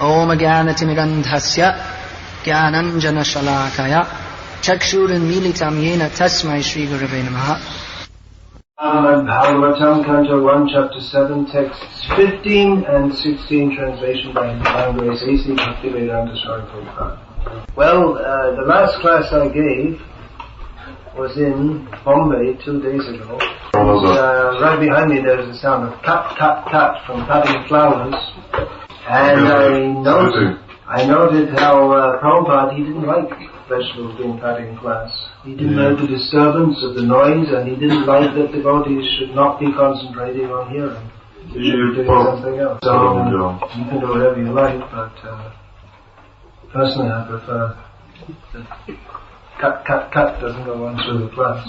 Om Jnanatimidandhasya Jnananjana Shalakaya Chakshurunmilitam Yena Tasmai Shri Gurave Namaha. Bhagavatam, Canto 1, Chapter 7, Texts 15 and 16, translation by Grace A.C. Bhakti-Vedanta Swami Prabhupada. Well, the last class I gave was in Bombay 2 days ago. Right behind me there is a sound of cut, cut, cut from cutting flowers. And I noted how Prabhupada, he didn't like vegetables being cut in class. He didn't like the disturbance of the noise, and he didn't like that devotees should not be concentrating on hearing. They should be doing something else. So you can do whatever you like, but personally I prefer that cut, cut, cut doesn't go on through the class.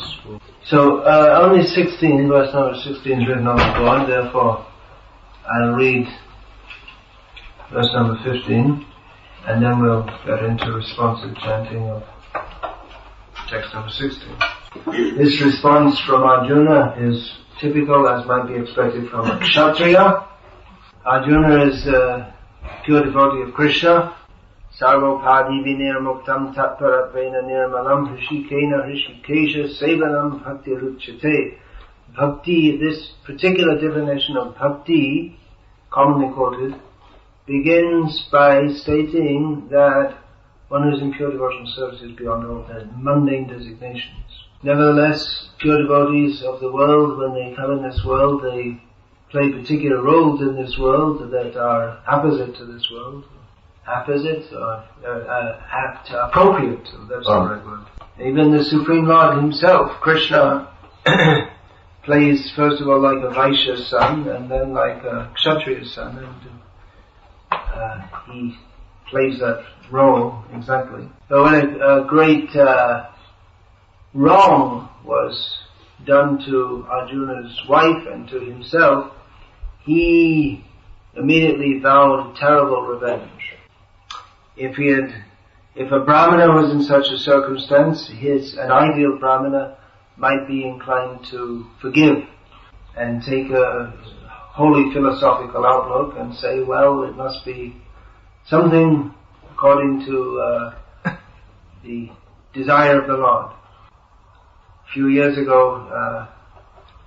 So only 16, verse number 16 is written on the board, therefore I'll read verse number 15, and then we'll get into responsive chanting of text number 16. This response from Arjuna is typical, as might be expected from a Kshatriya. Arjuna is a pure devotee of Krishna. Sarvopadi vinirmuktam tatparatvena nirmalam hrishikena hrishikesha sevanam bhakti ruchyate. Bhakti, this particular definition of bhakti, commonly quoted, begins by stating that one who is in pure devotional service is beyond all their mundane designations. Nevertheless, pure devotees of the world, when they come in this world, they play particular roles in this world that are apposite to this world. Apposite, or appropriate, that's the right word. Even the Supreme Lord himself, Krishna, plays first of all like a Vaishya's son, and then like a Kshatriya's son, and he plays that role exactly. So when a great wrong was done to Arjuna's wife and to himself, he immediately vowed terrible revenge. If a Brahmana was in such a circumstance, an ideal Brahmana might be inclined to forgive and take a wholly philosophical outlook and say, well, it must be something according to the desire of the Lord. A few years ago,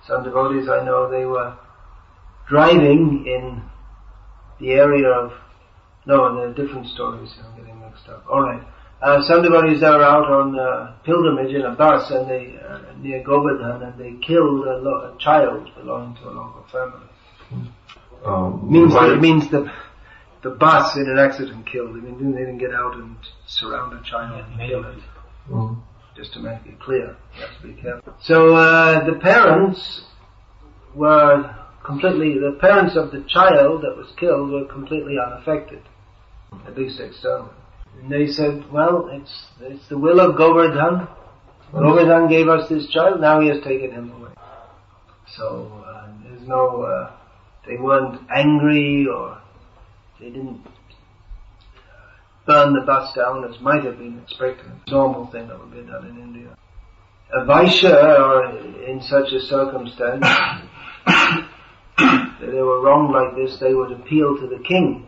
some devotees I know, they were driving in the area of, no, there are different stories, I'm getting mixed up. Alright. Some devotees are out on pilgrimage in a bus and they near Govardhan, and they killed a child belonging to a local family. It means the bus in an accident killed. I mean, they didn't get out and surround a child and kill it. Just to make it clear, you have to be careful. So the parents of the child that was killed were completely unaffected, at least externally. And they said, well, it's the will of Govardhan. Govardhan gave us this child, now he has taken him away. So there's no, they weren't angry, or they didn't burn the bus down as might have been expected. It's a normal thing that would be done in India. A Vaishya, or in such a circumstance, if they were wrong like this, they would appeal to the king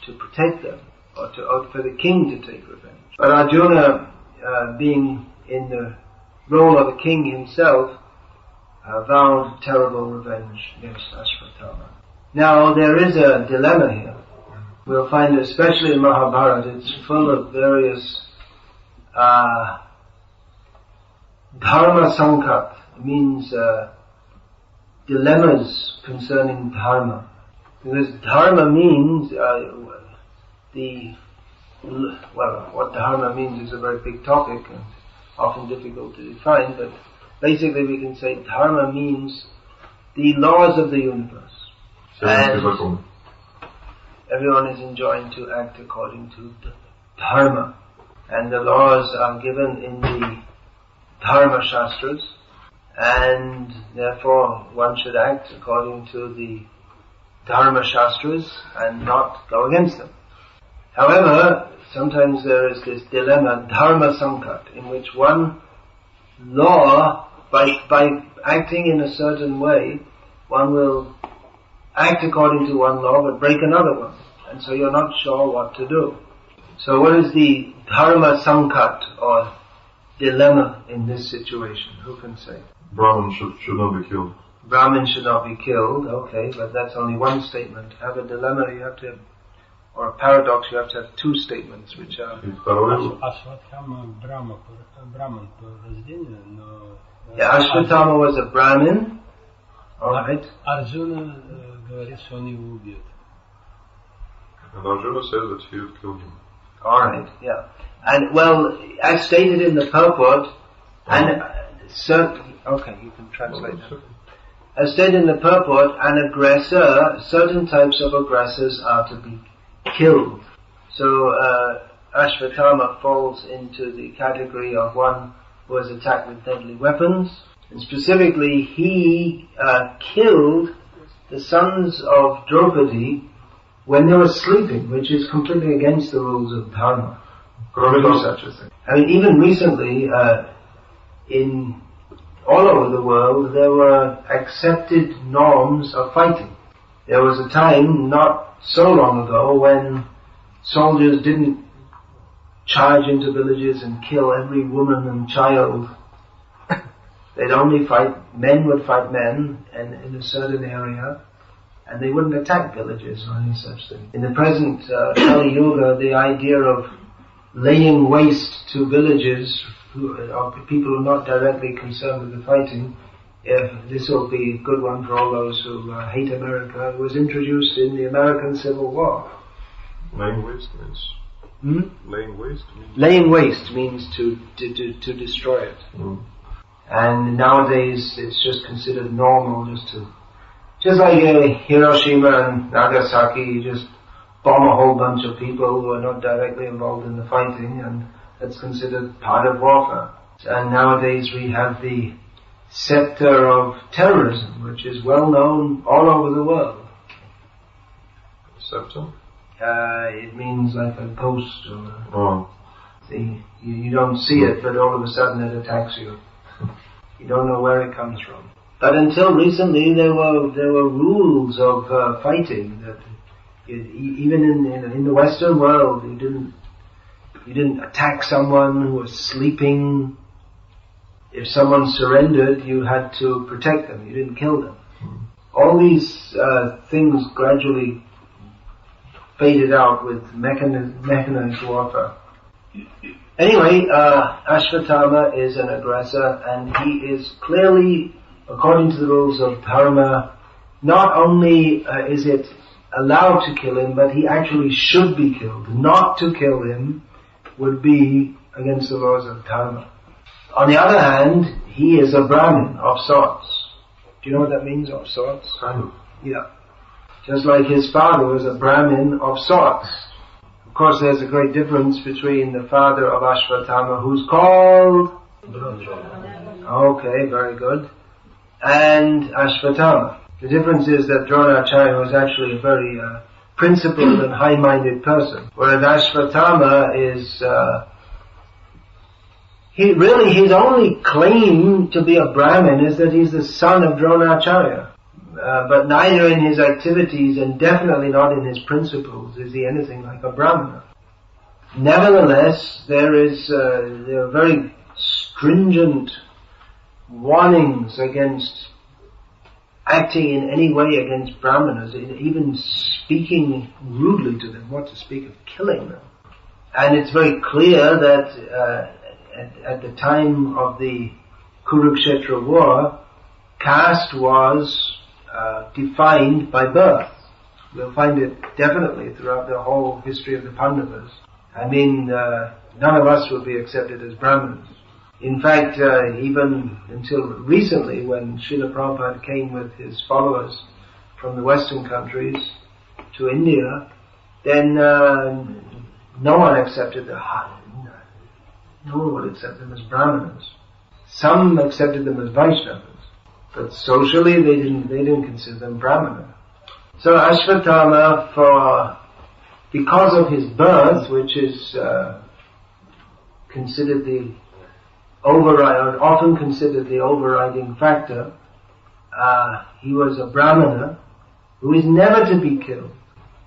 to protect them, or for the king to take revenge. But Arjuna, being in the role of a king himself, vowed terrible revenge against Ashvatthama. Now, there is a dilemma here. We'll find, especially in Mahabharata, it's full of various Dharma sankat. It means dilemmas concerning Dharma. Because Dharma means, what Dharma means is a very big topic and often difficult to define, but basically we can say Dharma means the laws of the universe. And everyone is enjoined to act according to the Dharma. And the laws are given in the Dharma Shastras, and therefore one should act according to the Dharma Shastras and not go against them. However, sometimes there is this dilemma, Dharma sankat, in which one law, by acting in a certain way, one will act according to one law but break another one. and so you're not sure what to do. So what is the dharma sankat or dilemma in this situation? Who can say? Brahmin should not be killed. Brahmin should not be killed, okay, but that's only one statement. To have a dilemma, you have to have, or a paradox, you have to have two statements, which are... Ashvatthama Brahman по рождению, но... Yeah, Ashvatthama was a Brahmin, alright. Arjuna говорит, что он его убьет. And Arjuna says that he would kill him. Alright, yeah. And, well, as stated in the purport, and okay, you can translate that. As stated in the purport, an aggressor, certain types of aggressors are to be killed. So, Ashvatthama falls into the category of one who was attacked with deadly weapons. And specifically, he killed the sons of Draupadi when they were sleeping, which is completely against the rules of Dharma. To do such a thing. I mean, even recently, in all over the world, there were accepted norms of fighting. There was a time, not so long ago, when soldiers didn't charge into villages and kill every woman and child. They'd only fight, men would fight men, and in a certain area, and they wouldn't attack villages or any such thing. In the present Kali Yuga, the idea of laying waste to villages of people who are not directly concerned with the fighting, this will be a good one for all those who hate America. It was introduced in the American Civil War. Laying waste means? Laying waste means? Laying waste means to destroy it. And nowadays it's just considered normal just like Hiroshima and Nagasaki, you just bomb a whole bunch of people who are not directly involved in the fighting, and that's considered part of warfare. And nowadays we have the scepter of terrorism, which is well known all over the world. Scepter? It means like a ghost or you don't see it, but all of a sudden it attacks you. You don't know where it comes from. But until recently there were rules of fighting that even in the Western world, you didn't attack someone who was sleeping. If someone surrendered, you had to protect them. You didn't kill them. All these things gradually faded out with mechanized warfare. Anyway, Ashvatthama is an aggressor, and he is clearly, according to the rules of Dharma, not only is it allowed to kill him, but he actually should be killed. Not to kill him would be against the laws of Dharma. On the other hand, he is a Brahmin of sorts. Do you know what that means, of sorts? Kind of. Yeah. Just like his father was a Brahmin of sorts. Of course, there's a great difference between the father of Ashvatthama, who's called... Okay, very good. And Ashvatthama. The difference is that Dronacharya was actually a very principled and high-minded person, whereas Ashvatthama is... his only claim to be a Brahmin is that he's the son of Dronacharya. But neither in his activities and definitely not in his principles is he anything like a Brahmana. Nevertheless, there are very stringent warnings against acting in any way against Brahmanas, even speaking rudely to them, what to speak of killing them. And it's very clear that at the time of the Kurukshetra war, caste was defined by birth. We'll find it definitely throughout the whole history of the Pandavas. I mean, none of us would be accepted as Brahmins. In fact, even until recently, when Srila Prabhupada came with his followers from the Western countries to India, then no one accepted no one would accept them as Brahmanas. Some accepted them as Vaishnavas, but socially they didn't consider them Brahmana. So Ashvatthama, because of his birth, which is considered often considered the overriding factor, he was a Brahmana who is never to be killed.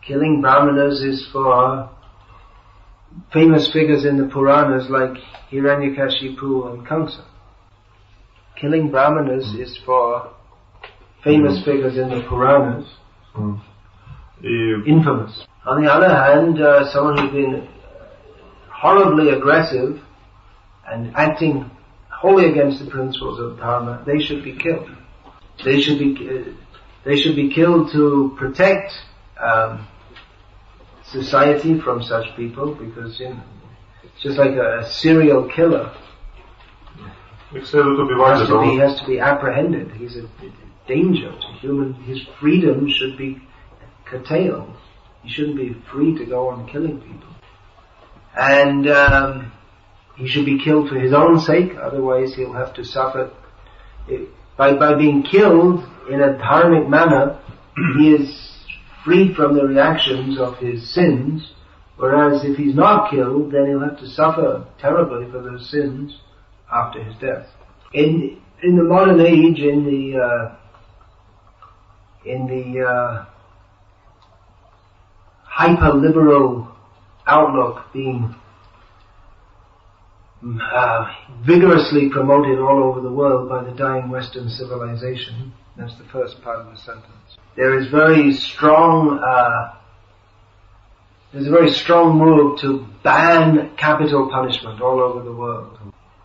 Killing Brahmanas is for famous figures in the Puranas like Hiranyakashipu and Kamsa. Killing Brahmanas is for famous figures in the Puranas, infamous. On the other hand, someone who's been horribly aggressive and acting wholly against the principles of Dharma, they should be killed. They should be killed to protect society from such people, because it's just like a serial killer. He has to be apprehended. He's a danger to human. His freedom should be curtailed. He shouldn't be free to go on killing people. And he should be killed for his own sake, otherwise he'll have to suffer. By being killed in a dharmic manner, he is freed from the reactions of his sins, whereas if he's not killed, then he'll have to suffer terribly for those sins after his death. In the modern age, in the hyper-liberal outlook being vigorously promoted all over the world by the dying Western civilization, that's the first part of the sentence. There's a very strong move to ban capital punishment all over the world.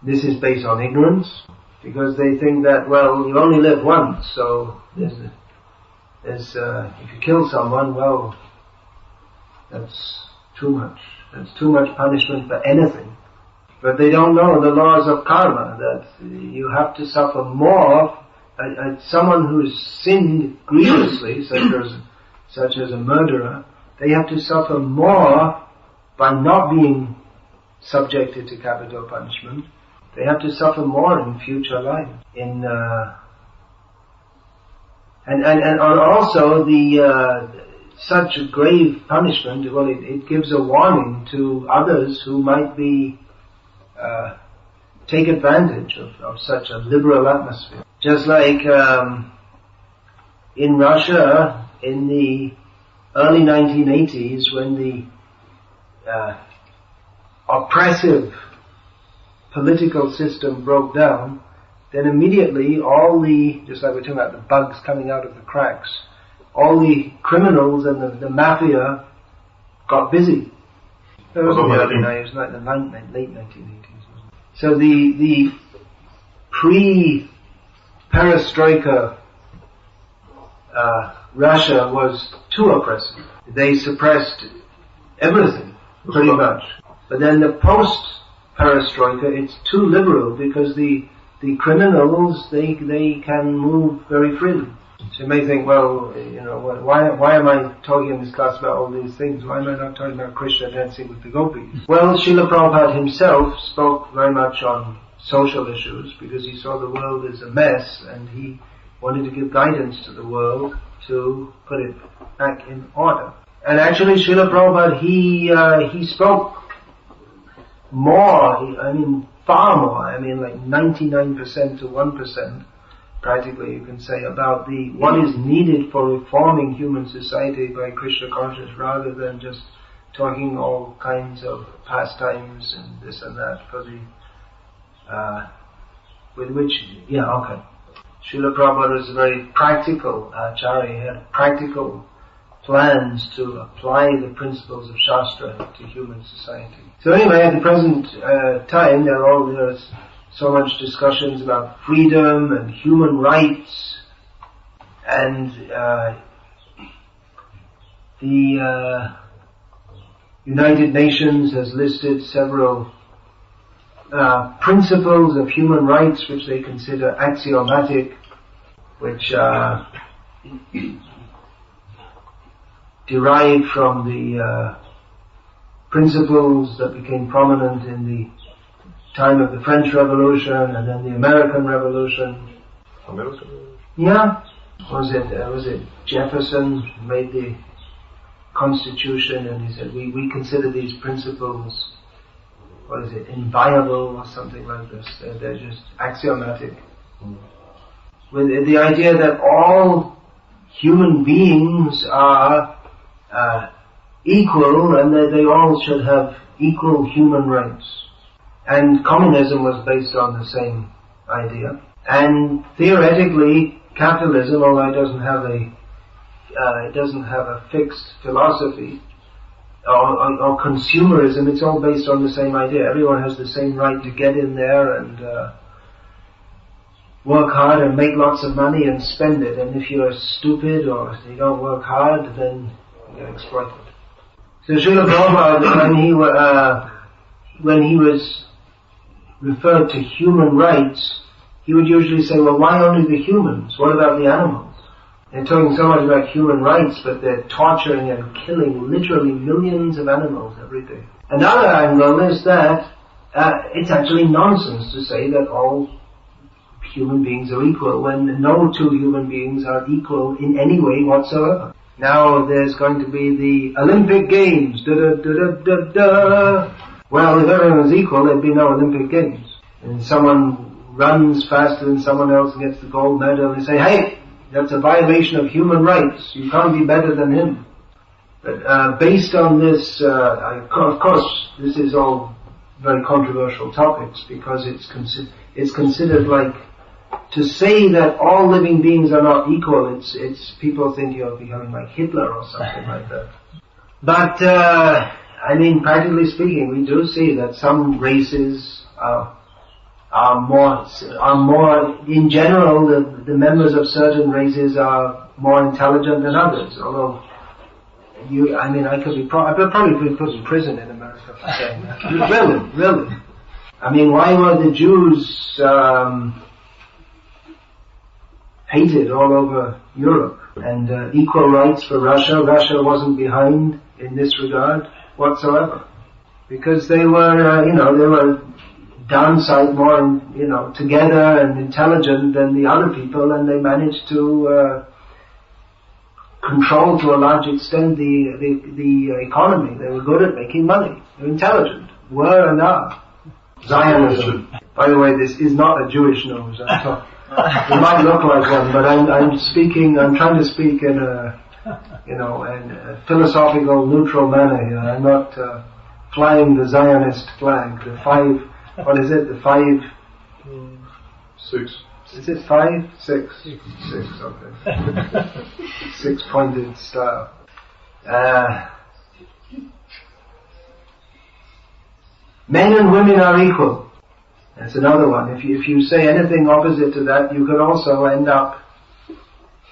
This is based on ignorance, because they think that, well, you only live once, so if you kill someone, well, that's too much. That's too much punishment for anything. But they don't know the laws of karma, that you have to suffer more. Someone who's sinned grievously, such as a murderer, they have to suffer more by not being subjected to capital punishment. They have to suffer more in future life. And also such a grave punishment, well, it gives a warning to others who might be take advantage of such a liberal atmosphere. Just like in Russia in the early 1980s, when the oppressive political system broke down, then immediately just like we're talking about the bugs coming out of the cracks, all the criminals and the mafia got busy. It wasn't the early 90s, it was like the late 1980s. So the pre-perestroika Russia was too oppressive. They suppressed everything, pretty much. But then the post-perestroika, it's too liberal, because the criminals, they can move very freely. So you may think, well, why am I talking in this class about all these things? Why am I not talking about Krishna dancing with the gopis? Well, Srila Prabhupada himself spoke very much on social issues, because he saw the world as a mess, and he wanted to give guidance to the world to put it back in order. And actually, Srila Prabhupada, he spoke more, far more, like 99% to 1%, practically you can say, about what is needed for reforming human society by Krishna consciousness, rather than just talking all kinds of pastimes and this and that for with which, Srila Prabhupada was a very practical acharya. He had practical plans to apply the principles of Shastra to human society. So anyway, at the present time, there's so much discussions about freedom and human rights, and the United Nations has listed several principles of human rights which they consider axiomatic, which are derived from the principles that became prominent in the time of the French Revolution and then the American Revolution. Yeah. Was it Jefferson made the Constitution, and he said we consider these principles, inviolable or something like this. They're just axiomatic. With the idea that all human beings are equal, and that they all should have equal human rights. And communism was based on the same idea. And theoretically, capitalism, although it doesn't have a fixed philosophy, or consumerism, it's all based on the same idea. Everyone has the same right to get in there and work hard and make lots of money and spend it. And if you're stupid or you don't work hard, then you're exploited. So Srila Prabhupada, when he was referred to human rights, he would usually say, well, why only the humans? What about the animals? They're talking so much about human rights, but they're torturing and killing literally millions of animals every day. Another angle is that it's actually nonsense to say that all human beings are equal when no two human beings are equal in any way whatsoever. Now there's going to be the Olympic Games. Well, if everyone was equal, there'd be no Olympic Games. And someone runs faster than someone else and gets the gold medal, and they say, hey, that's a violation of human rights. You can't be better than him. But based on this, of course, this is all very controversial topics because it's considered like to say that all living beings are not equal. It's people think you're becoming like Hitler or something like that. But practically speaking, we do see that some races are more in general, the members of certain races are more intelligent than others, although I could probably be put in prison in America for saying that. Really. Why were the Jews hated all over Europe? And equal rights for Russia. Russia wasn't behind in this regard whatsoever. Because they were downside more, together and intelligent than the other people, and they managed to control to a large extent the economy. They were good at making money. They were intelligent. Were and are. Zionism. By the way, this is not a Jewish nose. It might look like one, but I'm trying to speak in a philosophical, neutral manner here. I'm not flying the Zionist flag. The 5, what is it? The 5... 6. Is it 5? 6. 6, okay. 6-pointed style. Men and women are equal. That's another one. If you say anything opposite to that, you could also end up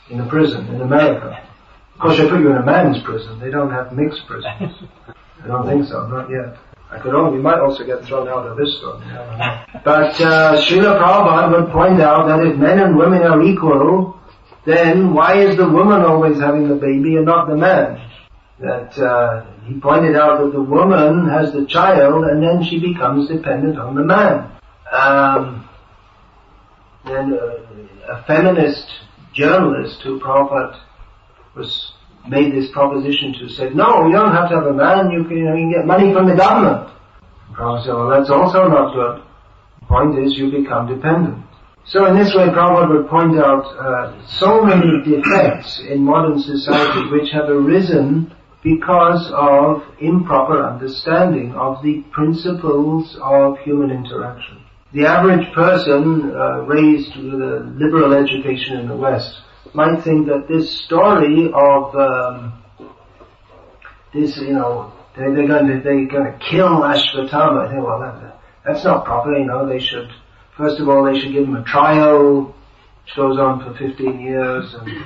in a prison in America. Of course, they put you in a man's prison. They don't have mixed prisons. I don't think so, not yet. We might also get thrown out of this one. But Srila Prabhupada would point out that if men and women are equal, then why is the woman always having the baby and not the man? That he pointed out that the woman has the child and then she becomes dependent on the man. Then a feminist journalist who Prabhupada made this proposition to said, no, you don't have to have a man, you can get money from the government. Prabhupada said, well, that's also not good. The point is you become dependent. So in this way Prabhupada would point out so many defects in modern society which have arisen because of improper understanding of the principles of human interaction. The average person raised with a liberal education in the West might think that this story of they're going to kill Ashvatthama. I think, well, that's not proper. They should first of all give him a trial, which goes on for 15 years and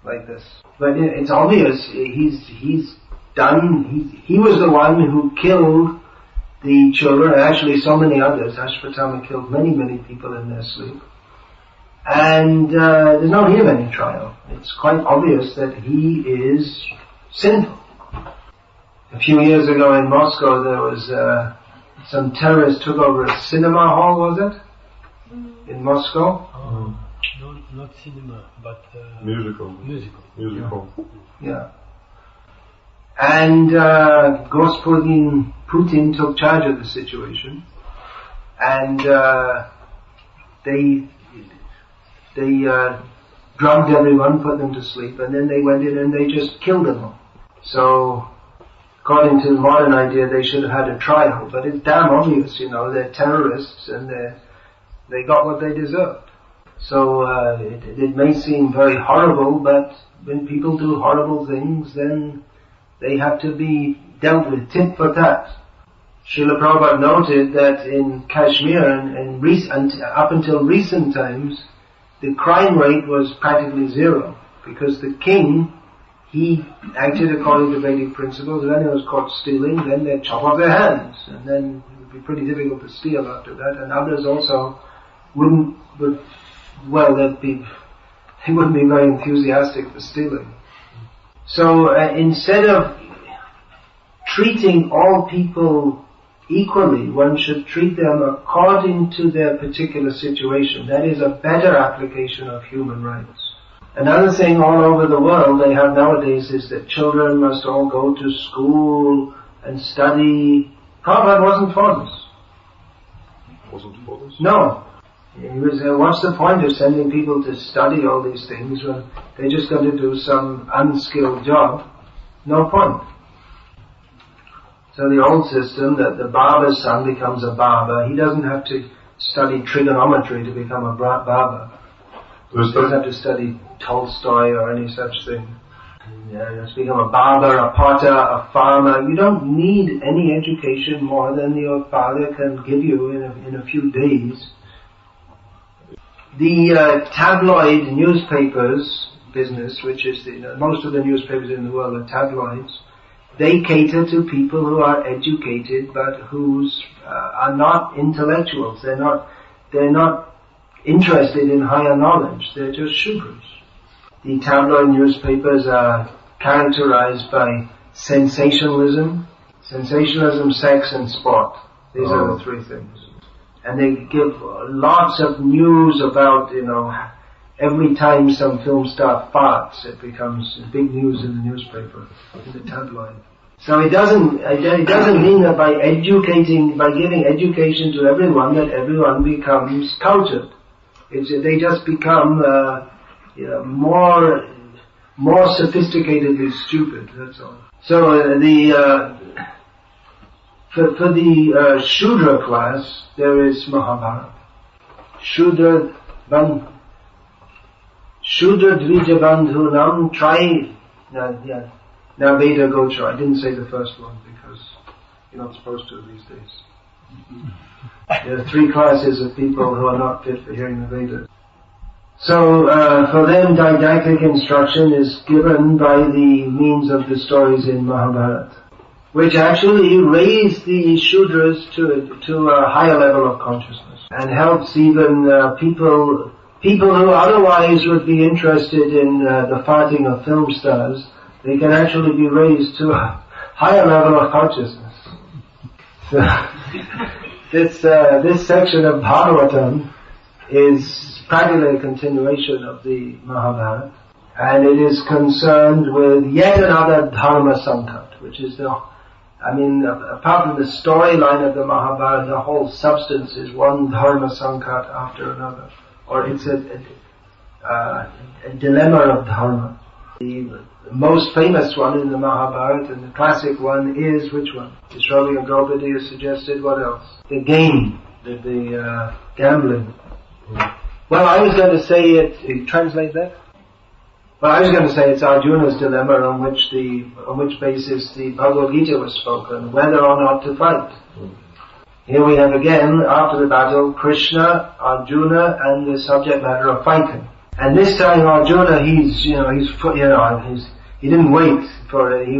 like this. But it's obvious he was the one who killed the children, and actually so many others. Ashvatthama killed many people in their sleep. And there's no need of any trial. It's quite obvious that he is sinful. A few years ago in Moscow there was some terrorists took over a cinema hall, was it? In Moscow? Not cinema, but musical. Yeah. And Господин Putin took charge of the situation, and they drugged everyone, put them to sleep, and then they went in and they just killed them all. So, according to the modern idea, they should have had a trial, but it's damn obvious, they're terrorists and they got what they deserved. So, it may seem very horrible, but when people do horrible things, then they have to be dealt with tit for tat. Srila Prabhupada noted that in Kashmir and up until recent times, the crime rate was practically zero, because the king, he acted according to Vedic principles, and then he was caught stealing, then they'd chop off their hands, and then it would be pretty difficult to steal after that, and others also they wouldn't be very enthusiastic for stealing. So instead of treating all people equally, one should treat them according to their particular situation. That is a better application of human rights. Another thing all over the world they have nowadays is that children must all go to school and study. Prabhupada wasn't for this. Wasn't for this? No. He was, what's the point of sending people to study all these things when they just got to do some unskilled job? No point. So the old system that the barber's son becomes a barber, he doesn't have to study trigonometry to become a barber. He doesn't have to study Tolstoy or any such thing. He has to become a barber, a potter, a farmer. You don't need any education more than your father can give you in a few days. The tabloid newspapers business, which is most of the newspapers in the world are tabloids, they cater to people who are educated but who are not intellectuals. They're not interested in higher knowledge. They're just Shudras. The tabloid newspapers are characterized by sensationalism, sex and sport. These are the three things. And they give lots of news about, every time some film star farts, it becomes big news in the newspaper, in the tabloid. So it doesn't mean that by giving education to everyone, that everyone becomes cultured. They just become, more sophisticatedly stupid, that's all. So for the Shudra class, there is Mahabharata. Shudra Dvija Bandhunam Naveda Gotra. I didn't say the first one because you're not supposed to these days. There are three classes of people who are not fit for hearing the Vedas. So for them, didactic instruction is given by the means of the stories in Mahabharata, which actually raise the Shudras to a higher level of consciousness and helps even people who otherwise would be interested in the farting of film stars. They can actually be raised to a higher level of consciousness. So, this section of Bhagavatam is practically a continuation of the Mahabharata, and it is concerned with yet another Dharma Sankat, which is apart from the storyline of the Mahabharata, the whole substance is one Dharma Sankat after another, or it's a dilemma of Dharma. The most famous one in the Mahabharata, and the classic one, is which one? Ishwari and Draupadi has suggested. What else? The game, the gambling. Well, I was going to say it. Translate that. Well, I was going to say it's Arjuna's dilemma on which basis the Bhagavad-gita was spoken, whether or not to fight. Here we have again, after the battle, Krishna, Arjuna, and the subject matter of fighting. And this time Arjuna, he didn't wait for it. He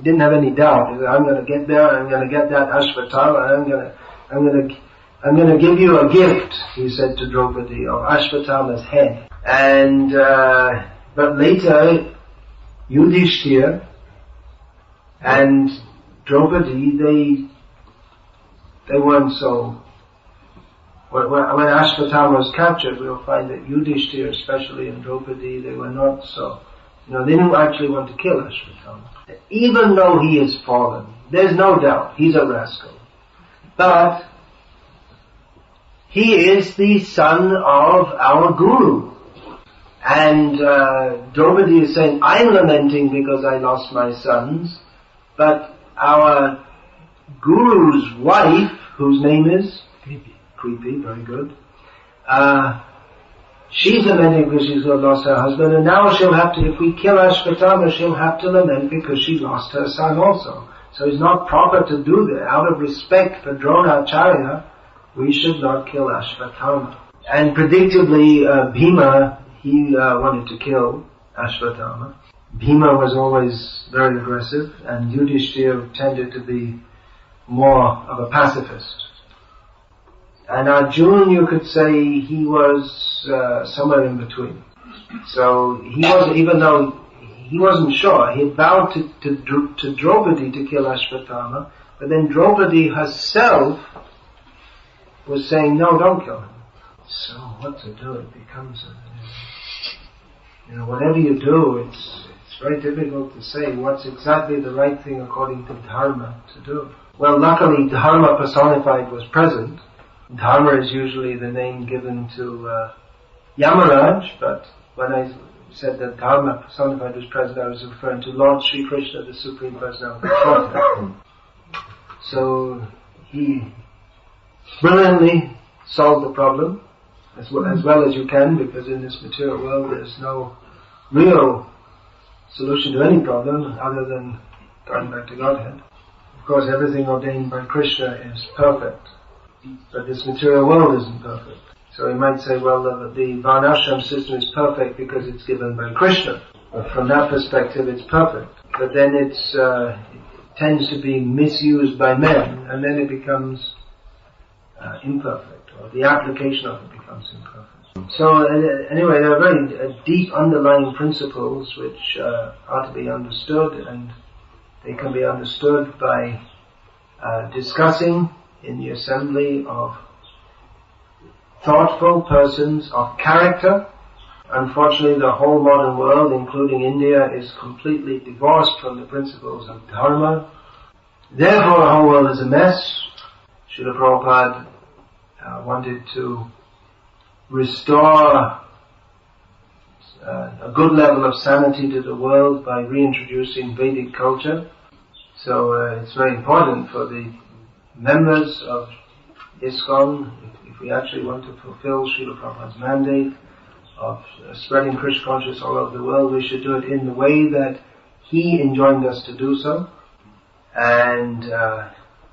didn't have any doubt. He said, I'm going to get there, I'm going to get that Ashvatthama, I'm going to give you a gift, he said to Draupadi, of Ashvatthama's head. And, but later, Yudhishthira and Draupadi, they weren't so. When Ashvatthama was captured, we'll find that Yudhishthira, especially, and Draupadi, they were not so. They didn't actually want to kill Ashvatthama. Even though he is fallen, there's no doubt, he's a rascal. But he is the son of our Guru. And Draupadi is saying, I'm lamenting because I lost my sons, but our Guru's wife, whose name is? Creepy, very good. She's lamenting because she's lost her husband, and now she'll have to, if we kill Ashvatthama, she'll have to lament because she lost her son also. So it's not proper to do that. Out of respect for Dronacharya, we should not kill Ashvatthama. And predictably, Bhima, he wanted to kill Ashvatthama. Bhima was always very aggressive, and Yudhishthira tended to be more of a pacifist. And Arjuna, you could say, he was somewhere in between. So he wasn't, even though he wasn't sure, he had vowed to Draupadi to kill Ashvatthama, but then Draupadi herself was saying, no, don't kill him. So what to do? It becomes whatever you do, it's very difficult to say what's exactly the right thing according to Dharma to do. Well, luckily Dharma personified was present. Dharma is usually the name given to Yamaraj, but when I said that Dharma personified was present, I was referring to Lord Sri Krishna, the Supreme Personality of Godhead. So he brilliantly solved the problem as well as you can, because in this material world there's no real solution to any problem other than going back to Godhead. Of course, everything ordained by Krishna is perfect, but this material world isn't perfect. So you might say, well, the Varnashram system is perfect because it's given by Krishna. From that perspective, it's perfect. But then it tends to be misused by men, and then it becomes imperfect, or the application of it becomes imperfect. So anyway, there are very deep underlying principles which are to be understood, and they can be understood by discussing in the assembly of thoughtful persons of character. Unfortunately, the whole modern world, including India, is completely divorced from the principles of Dharma. Therefore, the whole world is a mess. Srila Prabhupada wanted to restore a good level of sanity to the world by reintroducing Vedic culture. So it's very important for the members of ISKCON, if we actually want to fulfill Srila Prabhupada's mandate of spreading Krishna consciousness all over the world, we should do it in the way that he enjoined us to do so, and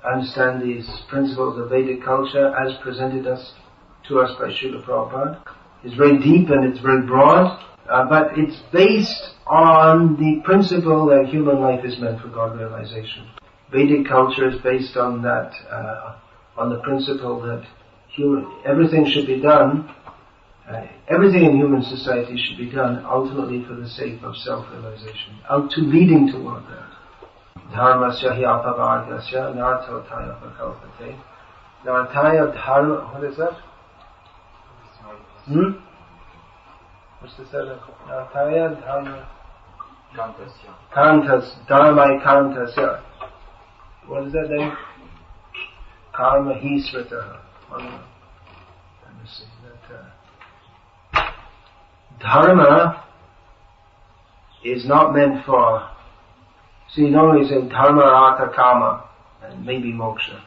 understand these principles of Vedic culture as presented to us by Srila Prabhupada. It's very deep and it's very broad, but it's based on the principle that human life is meant for God realization. Vedic culture is based on that, on the principle that everything should be done, everything in human society should be done ultimately for the sake of self-realization, leading toward that. Dharmasya hi apavargasya nartotaya pakalpate. Nartaya dharma, what is that? What's the set of Nartaya dharma? Kantas, dharma kantasya. What is that then? Karma hi smritaha. Let me see that. Dharma is not meant for. See, normally say dharma, artha, kama, and maybe moksha.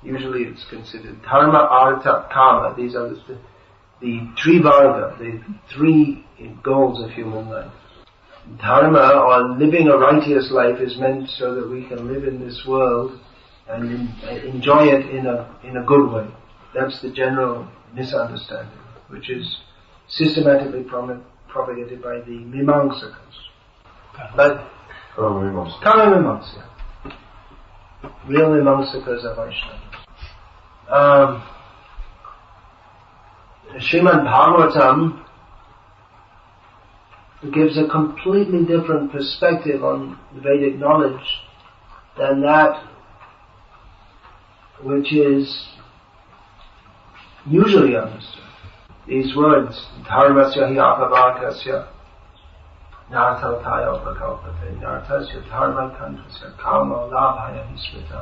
Usually it's considered dharma, artha, kama. These are the trivarga, the three goals of human life. Dharma, or living a righteous life, is meant so that we can live in this world and enjoy it in a good way. That's the general misunderstanding, which is systematically propagated by the Mimamsakas. But Kama Mimamsa. Real Mimamsakas are Vaishnavas. Srimad Bhagavatam gives a completely different perspective on the Vedic knowledge than that which is usually understood. These words, dharmasya hi apavargasya nartotaya pakalpate nartasya dharma kantasya kama labhaya hi smrita.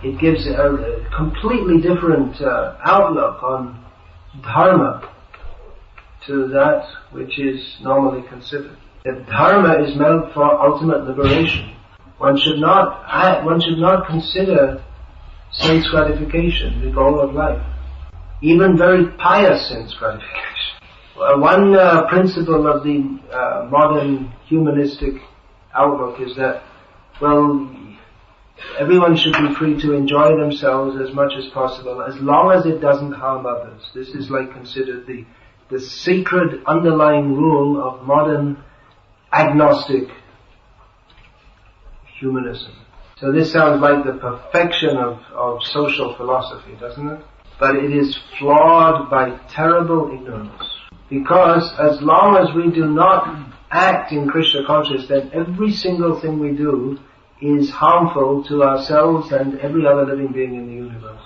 It gives a completely different outlook on dharma to that which is normally considered. If dharma is meant for ultimate liberation, one should not consider sense gratification the goal of life, even very pious sense gratification. One principle of the modern humanistic outlook is that, well, everyone should be free to enjoy themselves as much as possible, as long as it doesn't harm others. This is considered the sacred underlying rule of modern agnostic humanism. So this sounds like the perfection of social philosophy, doesn't it? But it is flawed by terrible ignorance. Because as long as we do not act in Krishna consciousness, then every single thing we do is harmful to ourselves and every other living being in the universe.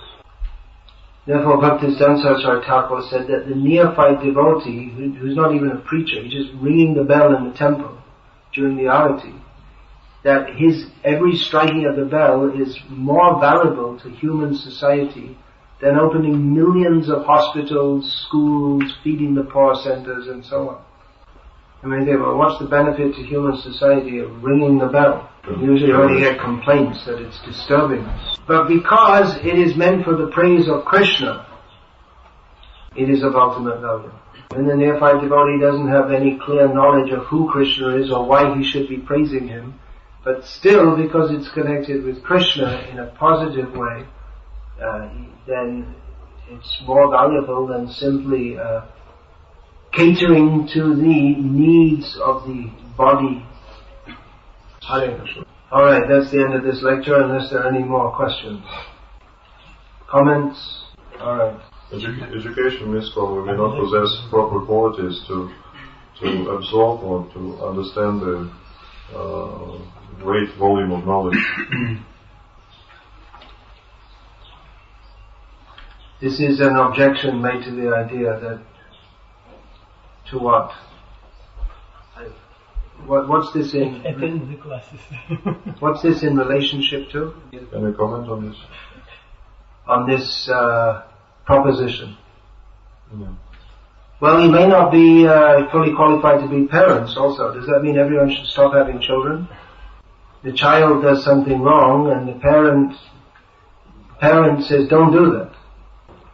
Therefore, Bhaktisiddhanta Thakur said that the neophyte devotee, who's not even a preacher, he's just ringing the bell in the temple during the arati, that every striking of the bell is more valuable to human society than opening millions of hospitals, schools, feeding the poor centers, and so on. I mean, well, what's the benefit to human society of ringing the bell? Usually only hear complaints that it's disturbing us. But because it is meant for the praise of Krishna, it is of ultimate value. And the neophyte devotee doesn't have any clear knowledge of who Krishna is or why he should be praising him, but still, because it's connected with Krishna in a positive way, then it's more valuable than simply catering to the needs of the body. Alright, that's the end of this lecture, unless there are any more questions. Comments? Alright. Education means we may not possess proper qualities to absorb or to understand the great volume of knowledge. This is an objection made to the idea that, to what? What's this in? Attend the classes. What's this in relationship to? Any comment on this? On this proposition? Yeah. Well, you may not be fully qualified to be parents also. Does that mean everyone should stop having children? The child does something wrong and the parent says, don't do that.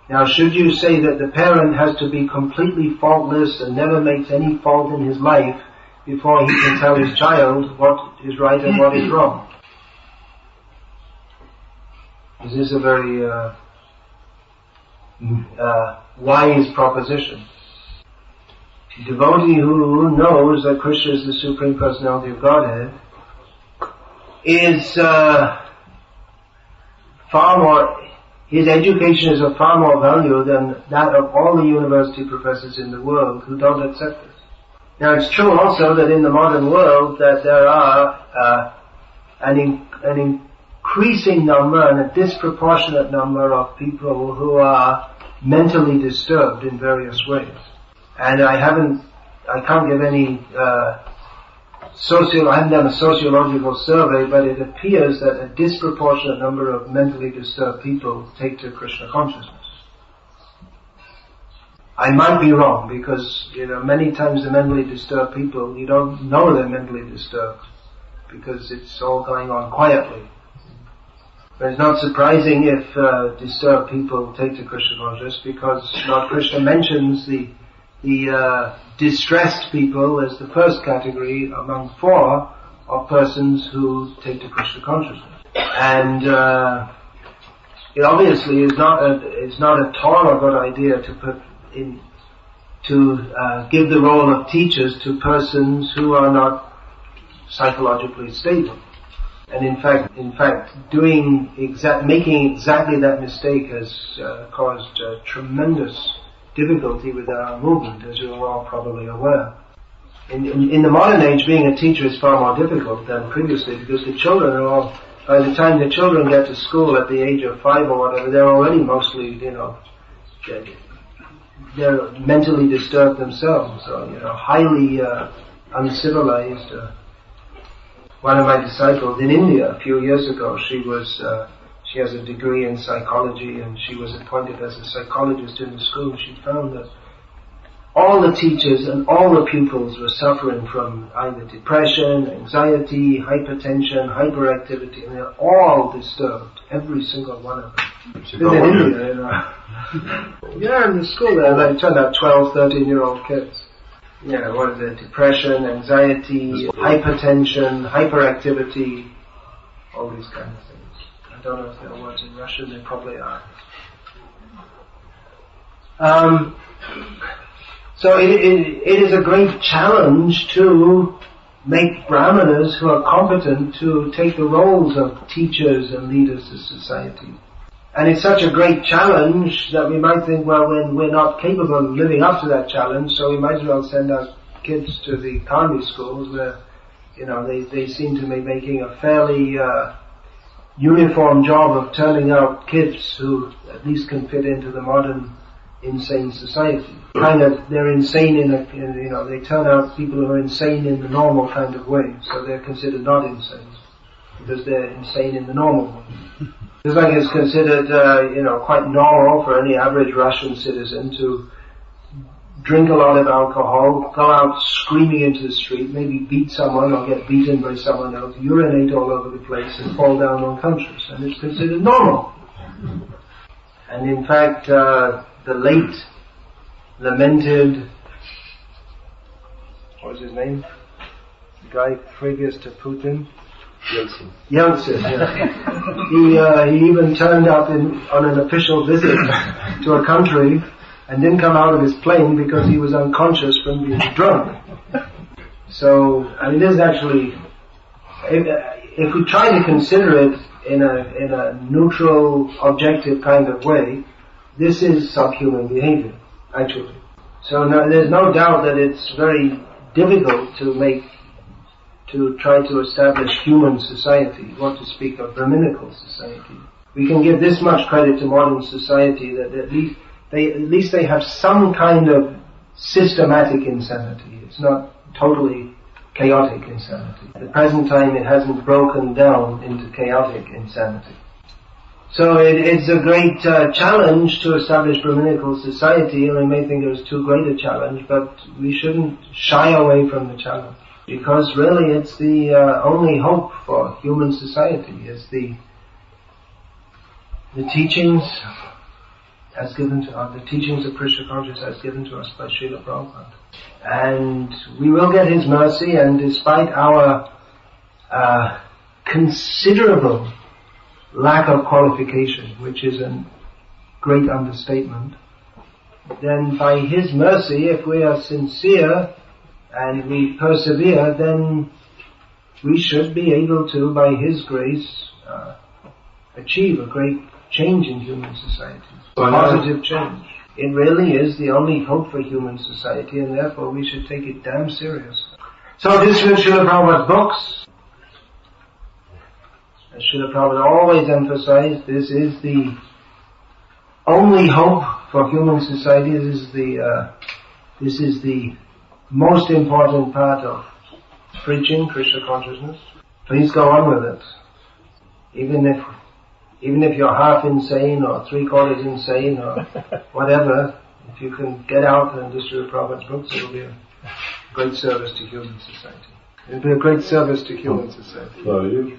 Now, should you say that the parent has to be completely faultless and never makes any fault in his life before he can tell his child what is right and what is wrong? Is this a very wise proposition? A devotee who knows that Krishna is the Supreme Personality of Godhead is far more... His education is of far more value than that of all the university professors in the world who don't accept this. Now, it's true also that in the modern world that there are an increasing number and a disproportionate number of people who are mentally disturbed in various ways. And I can't give any I haven't done a sociological survey, but it appears that a disproportionate number of mentally disturbed people take to Krishna consciousness. I might be wrong, because, many times the mentally disturbed people, you don't know they're mentally disturbed, because it's all going on quietly. But it's not surprising if disturbed people take to Krishna consciousness, because Lord Krishna mentions the distressed people as the first category among 4 of persons who take to Krishna consciousness. And it obviously is not at all a good idea to give the role of teachers to persons who are not psychologically stable. And in fact, making exactly that mistake has caused tremendous difficulty with our movement, as you are all probably aware. In the modern age, being a teacher is far more difficult than previously, because the children are all, by the time the children get to school at the age of 5 or whatever, they're already mostly, they're mentally disturbed themselves, or, highly uncivilized. One of my disciples in India a few years ago, she She has a degree in psychology, and she was appointed as a psychologist in the school. She found that all the teachers and all the pupils were suffering from either depression, anxiety, hypertension, hyperactivity, and they're all disturbed, every single one of them. This is in India, you know. Yeah, in the school there, they turned out 12, 13-year-old kids. Yeah, what is it? Depression, anxiety, hypertension, hyperactivity, all these kind of things. I don't know if there are words in Russian, they probably are. So it is a great challenge to make brahmanas who are competent to take the roles of teachers and leaders of society. And it's such a great challenge that we might think, well, we're not capable of living up to that challenge, so we might as well send our kids to the Karmi schools where, you know, they seem to be making a fairly uniform job of turning out kids who at least can fit into the modern insane society. They're insane they turn out people who are insane in the normal kind of way, so they're considered not insane, because they're insane in the normal way. Just like it's considered, quite normal for any average Russian citizen to drink a lot of alcohol, go out screaming into the street, maybe beat someone or get beaten by someone else, urinate all over the place and fall down unconscious, and it's considered normal. And in fact, the late lamented, what was his name? The guy previous to Putin? Yeltsin, yeah. He even turned up on an official visit to a country and didn't come out of his plane because he was unconscious from being drunk. So, and it is actually, if we try to consider it in a neutral, objective kind of way, this is subhuman behavior, actually. So there's no doubt that it's very difficult to try to establish human society, what to speak of Brahminical society. We can give this much credit to modern society that at least they have some kind of systematic insanity. It's not totally chaotic insanity. At the present time it hasn't broken down into chaotic insanity. So it's a great challenge to establish Brahminical society, and we may think it was too great a challenge, but we shouldn't shy away from the challenge. Because really it's the only hope for human society, is the teachings as given to us, the teachings of Krishna consciousness as given to us by Srila Prabhupada. And we will get his mercy, and despite our considerable lack of qualification, which is a great understatement, then by his mercy, if we are sincere and we persevere, then we should be able to, by his grace, achieve a great change in human society. A positive change. It really is the only hope for human society, and therefore we should take it damn serious. So this is Srila Prabhupada's books. As Srila Prabhupada always emphasized, this is the only hope for human society. This is the most important part of preaching Krishna consciousness. Please go on with it. Even if you're half insane or 3/4 insane or whatever, if you can get out and distribute Prabhupada's books, it will be a great service to human society. It will be a great service to human society.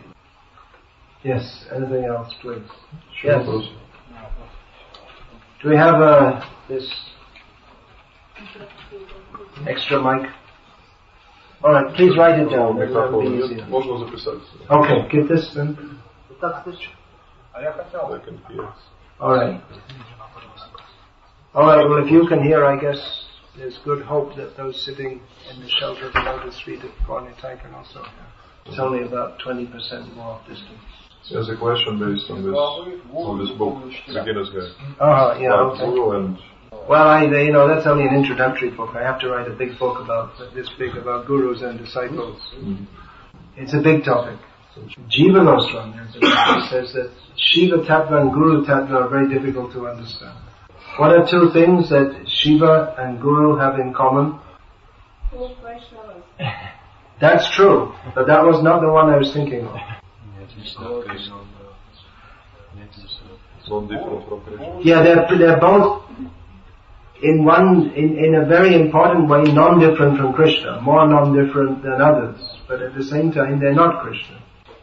Yes, anything else, please? Yes. Do we have this extra mic? Alright, please write it down. That'll be easier. Okay, give this then. Alright. Alright, well if you can hear, I guess there's good hope that those sitting in the shelter of the lotus feet at Gornitai can also hear. It's only about 20% more distance. There's a question based on this book, Beginner's Guide. Okay. Well, that's only an introductory book. I have to write a big book about gurus and disciples. Mm-hmm. It's a big topic. Jiva Goswami says that Shiva Tattva and Guru Tattva are very difficult to understand. What are two things that Shiva and Guru have in common? That's true, but that was not the one I was thinking of. Non different from Krishna. Yeah, they're both in a very important way non-different from Krishna, more non-different than others, but at the same time they're not Krishna.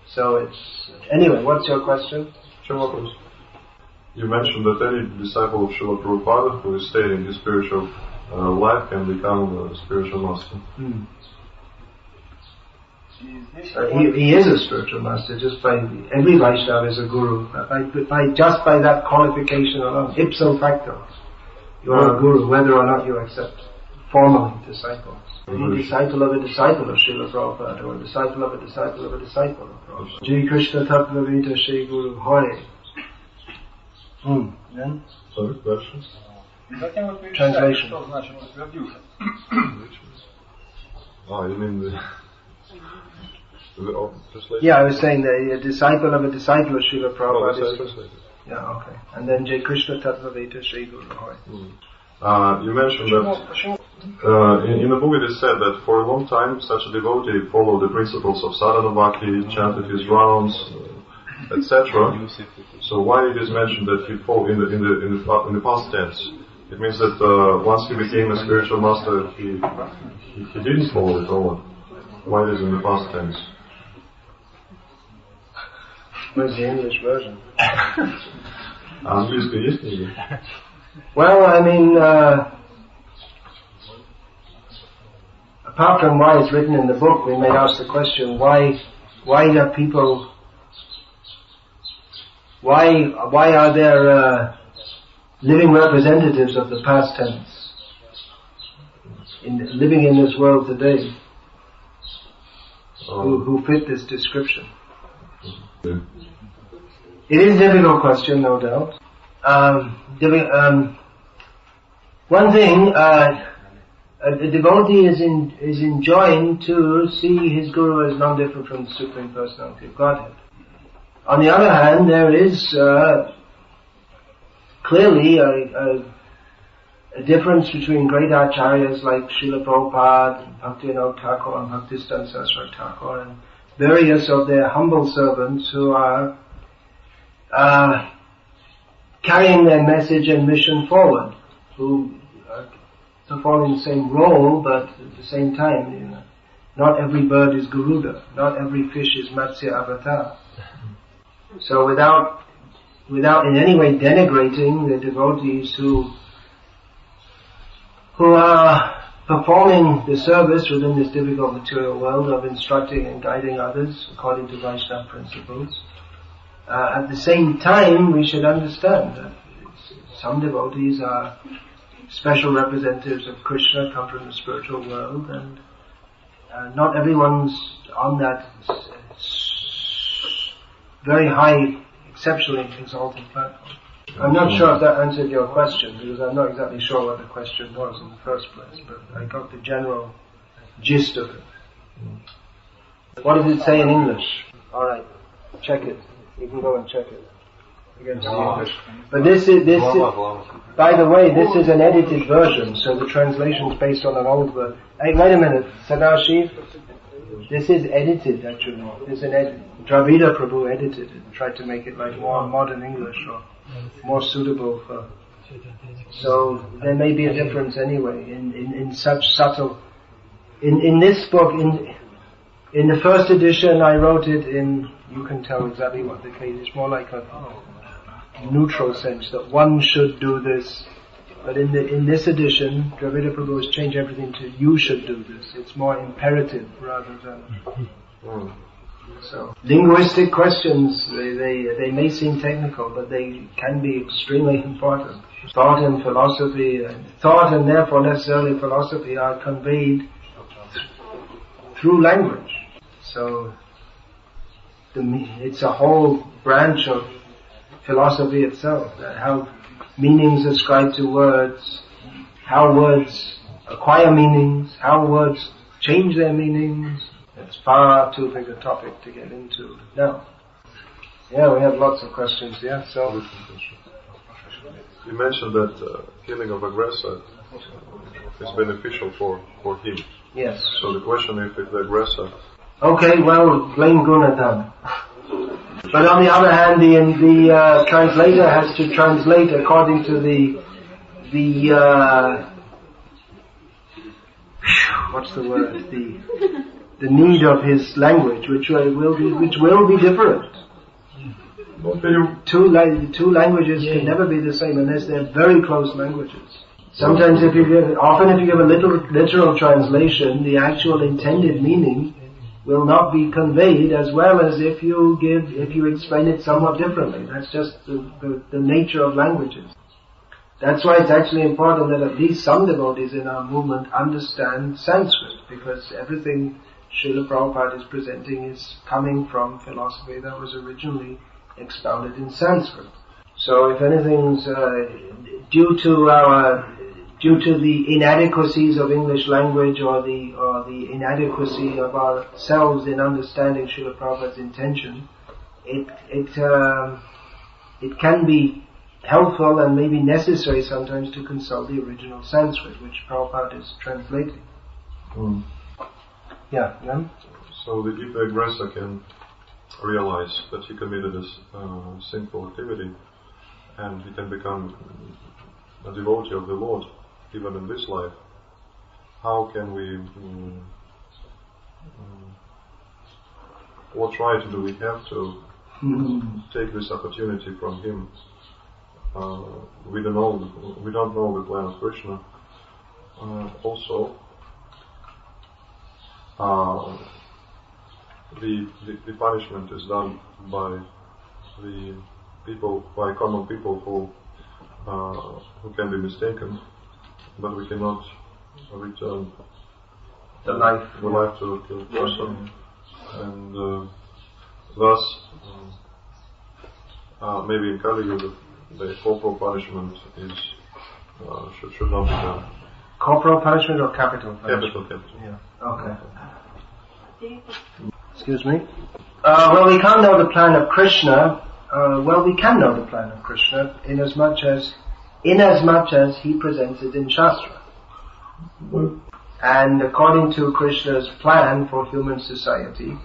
So it's... Anyway, what's your question? You mentioned that any disciple of Srila Prabhupada who is staying in his spiritual life can become a spiritual master. He is a spiritual master, just by... Every Vaishnava is a guru. Just by that qualification alone, ipso facto. You are a guru, whether or not you accept formally disciples. Be a disciple of a disciple of Srila Prabhupada, or a disciple of a disciple of a disciple of Prabhupada. Jai Krishna Tattva Vita Shri Guru Hare. Then? Sorry, questions? Translation. You mean the translation? Yeah, I was saying that a disciple of a disciple of Srila Prabhupada is... Yeah, okay. And then Jai Krishna Tattva Vita Shri Guru Hare. You mentioned that in the book it is said that for a long time such a devotee followed the principles of sadhana bhakti, chanted his rounds, etc. So why it is mentioned that he fought in the past tense? It means that once he became a spiritual master, he didn't follow it all. Why it is in the past tense? Where's the English version? Английский есть книга? Well, I mean, apart from why it's written in the book, we may ask the question: why are people? Why are there living representatives of the past tense living in this world today who fit this description? It is a difficult question, no doubt. One thing, a devotee is enjoined to see his guru as non-different from the Supreme Personality of Godhead. On the other hand, there is clearly a difference between great acharyas like Srila Prabhupada, Bhaktivinoda Thakur and Bhaktisiddhanta Saraswati Thakur, and various of their humble servants who are carrying their message and mission forward, who are performing the same role, but at the same time, not every bird is Garuda, not every fish is Matsya Avatar. So without in any way denigrating the devotees who are performing the service within this difficult material world of instructing and guiding others according to Vaishnava principles, at the same time we should understand that some devotees are special representatives of Krishna, come from the spiritual world, and not everyone's on that very high, exceptionally exalted platform. I'm not sure if that answered your question, because I'm not exactly sure what the question was in the first place, but I got the general gist of it. What does it say in English? Alright, check it. You can go and check it against the English. But this is, by the way, this is an edited version, so the translation is based on an old version. Hey, wait a minute, Sadashiv. This is edited, actually. This is Dravida Prabhu edited it and tried to make it like more modern English or more suitable for... So there may be a difference anyway in such subtle... In this book, in the first edition I wrote it in, you can tell exactly what the case is, more like a neutral sense, that one should do this. But in this edition, Dravida Prabhu has changed everything to you should do this. It's more imperative rather than... So, linguistic questions, they may seem technical, but they can be extremely important. Thought and philosophy, thought and therefore necessarily philosophy are conveyed through language. So, it's a whole branch of philosophy itself, how meanings ascribed to words, how words acquire meanings, how words change their meanings. It's far too big a topic to get into now. Yeah, we have lots of questions, yeah, so... You mentioned that killing of aggressor is beneficial for him. Yes. So the question is if the aggressor... Okay, well, blame Gunadhan. But on the other hand, the translator has to translate according to the what's the word? The need of his language, which will be different. Two languages can never be the same unless they're very close languages. Sometimes if you give a literal translation, the actual intended meaning will not be conveyed as well as if you explain it somewhat differently. That's just the nature of languages. That's why it's actually important that at least some devotees in our movement understand Sanskrit, because everything Srila Prabhupada is presenting is coming from philosophy that was originally expounded in Sanskrit. So if anything's due to the inadequacies of English language or the inadequacy of ourselves in understanding Srila Prabhupada's intention, it can be helpful and maybe necessary sometimes to consult the original Sanskrit, which Prabhupada is translating. Yeah, Jan? So if the aggressor can realize that he committed a sinful activity, and he can become a devotee of the Lord even in this life, how can we what right do we have to take this opportunity from him? We don't know the plan of Krishna. Also, the punishment is done by the people, by common people who can be mistaken, but we cannot return the life to the person, and thus maybe in Kali Yuga the corporal punishment is should not be done. Corporal punishment or capital punishment? Capital. Yeah. Okay. Excuse me. Well, we can't know the plan of Krishna. We can know the plan of Krishna inasmuch as he presents it in Shastra. And according to Krishna's plan for human society,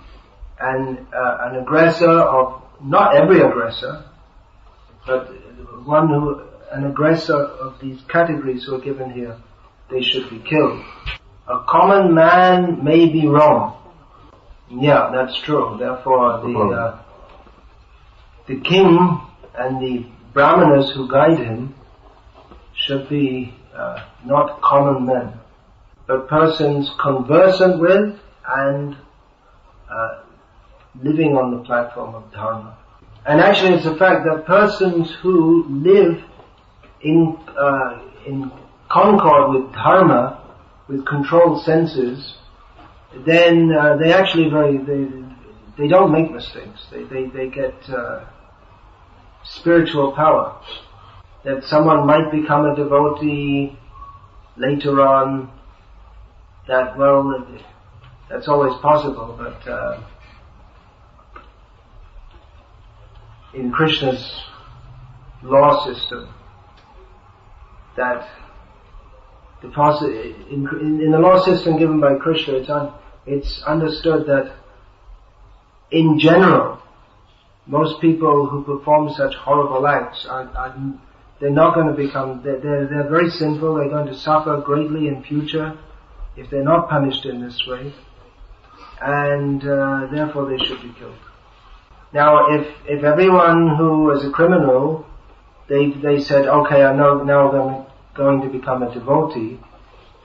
an aggressor not every aggressor, but an aggressor of these categories who are given here, they should be killed. A common man may be wrong. Yeah, that's true. Therefore, the king and the brahmanas who guide him should be not common men, but persons conversant with and living on the platform of Dharma. And actually it's a fact that persons who live in concord with Dharma, with controlled senses, then they actually they don't make mistakes. They get spiritual power. That someone might become a devotee later on, that's always possible, but in Krishna's law system, that in the law system given by Krishna, it's understood that in general, most people who perform such horrible acts they're not going to become, they're very sinful, they're going to suffer greatly in future if they're not punished in this way, and therefore they should be killed. Now, if everyone who is a criminal, they said, okay, now I'm going to become a devotee,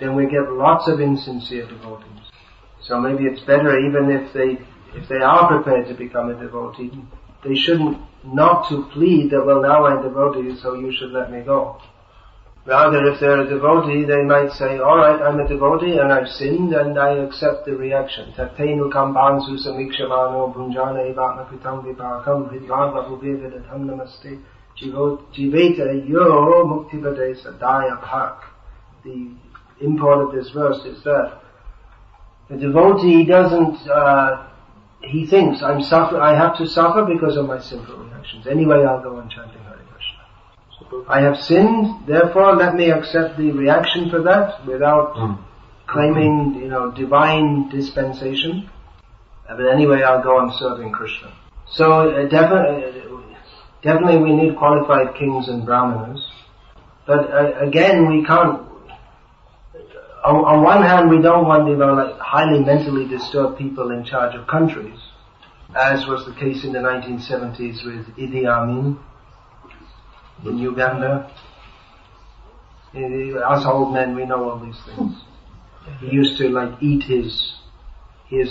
then we get lots of insincere devotees. So maybe it's better, even if they are prepared to become a devotee, they shouldn't not to plead that, well, now I'm a devotee, so you should let me go. Rather, if they're a devotee, they might say, alright, I'm a devotee and I've sinned and I accept the reaction. Tatenu kampansu samikshamano bhunjana evatma kritam vipakam vidvadva uvevedatam namaste jiveta yo muktipade sadaya bhak. The import of this verse is that the devotee doesn't, he thinks, I have to suffer because of my sinful reactions. Anyway, I'll go on chanting Hare Krishna. I have sinned, therefore let me accept the reaction for that without claiming, divine dispensation. But anyway, I'll go on serving Krishna. So definitely we need qualified kings and brahmanas. But again, we can't. On one hand, we don't want like highly mentally disturbed people in charge of countries, as was the case in the 1970s with Idi Amin in Uganda. Us old men, we know all these things. He used to like eat his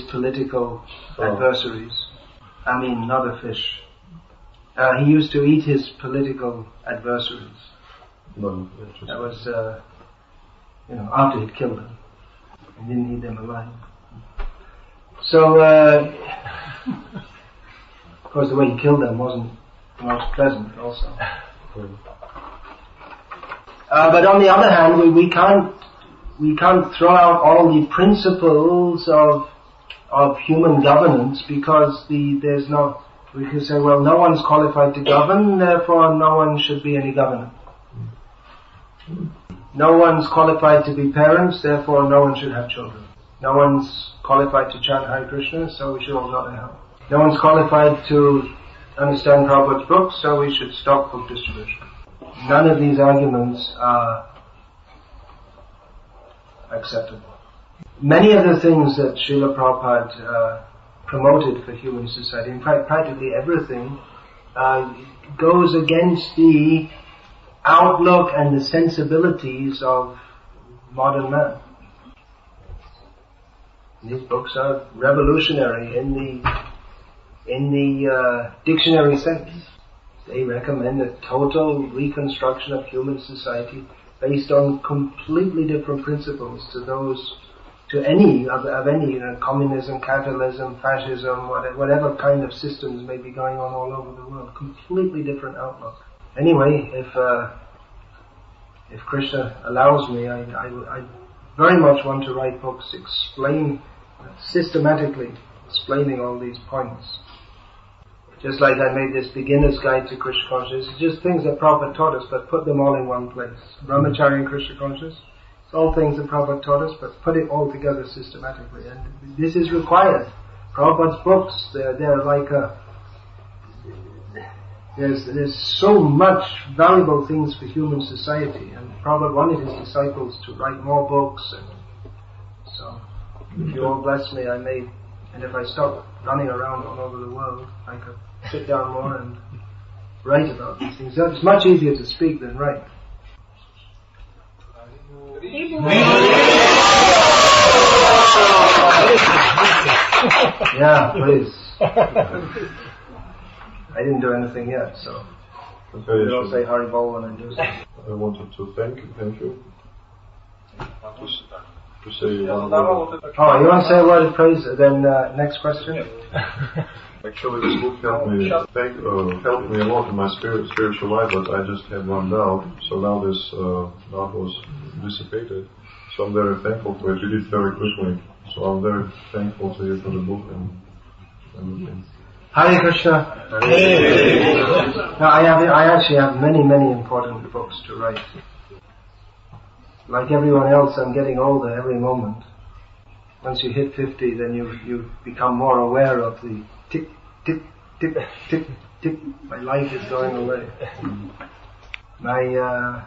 political adversaries. I mean, not a fish. He used to eat his political adversaries. That was, after he'd killed them. He didn't eat them alive. So, of course, the way he killed them wasn't the most pleasant also. But on the other hand, we can't throw out all the principles of human governance because we can say, well, no one's qualified to govern, therefore no one should be any governor. No one's qualified to be parents, therefore no one should have children. No one's qualified to chant Hare Krishna, so we should all go to hell. No one's qualified to understand Prabhupada's books, so we should stop book distribution. None of these arguments are acceptable. Many of the things that Srila Prabhupada promoted for human society, in fact practically everything, goes against the outlook and the sensibilities of modern man. These books are revolutionary in the dictionary sense. They recommend a total reconstruction of human society based on completely different principles to any communism, capitalism, fascism, whatever kind of systems may be going on all over the world. Completely different outlook. Anyway, if Krishna allows me, I very much want to write books systematically explaining all these points. Just like I made this beginner's guide to Krishna consciousness, it's just things that Prabhupada taught us, but put them all in one place. Brahmacharya and Krishna consciousness, it's all things that Prabhupada taught us, but put it all together systematically. And this is required. Prabhupada's books, they're like there's so much valuable things for human society, and Prabhupada wanted his disciples to write more books, and so if you all bless me, and if I stop running around all over the world, I could sit down more and write about these things. It's much easier to speak than write. Yeah, please. I didn't do anything yet, so don't say Hari Bol when I do something. I wanted to thank you. To say you want to say a word of praise? Then next question. Actually, this book helped me a lot in my spiritual life, but I just had one doubt. So now this doubt was dissipated. So I'm very thankful for it. You did it very quickly. So I'm very thankful to you for the book and everything. Hare Krishna. Now, I actually have many, many important books to write. Like everyone else, I'm getting older every moment. Once you hit 50, then you become more aware of the tick, tick, tick, tick, tick. My life is going away. My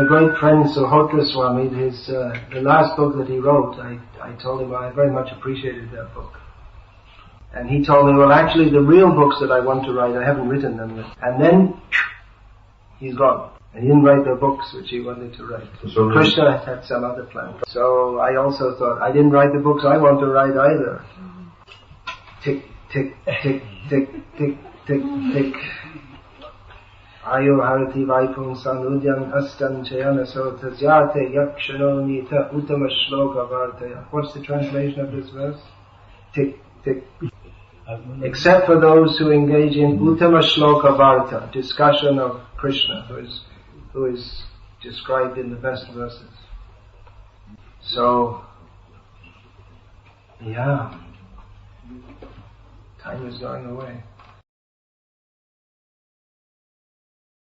great friend Suhotra Swami, the last book that he wrote, I told him I very much appreciated that book. And he told me, well, actually the real books that I want to write, I haven't written them yet. And then he's gone. And he didn't write the books which he wanted to write. So Krishna had some other plan. So I also thought, I didn't write the books I want to write either. Tick, tick, tick, tick, tick, tick, tick. Ayo harati vaipum sanudyam astan chayana sota jate yakshano nita uttama shloka vartaya. What's the translation of this verse? Tick, tick. Except for those who engage in uttama shloka varta, discussion of Krishna, who is described in the best verses. So, yeah, time is going away.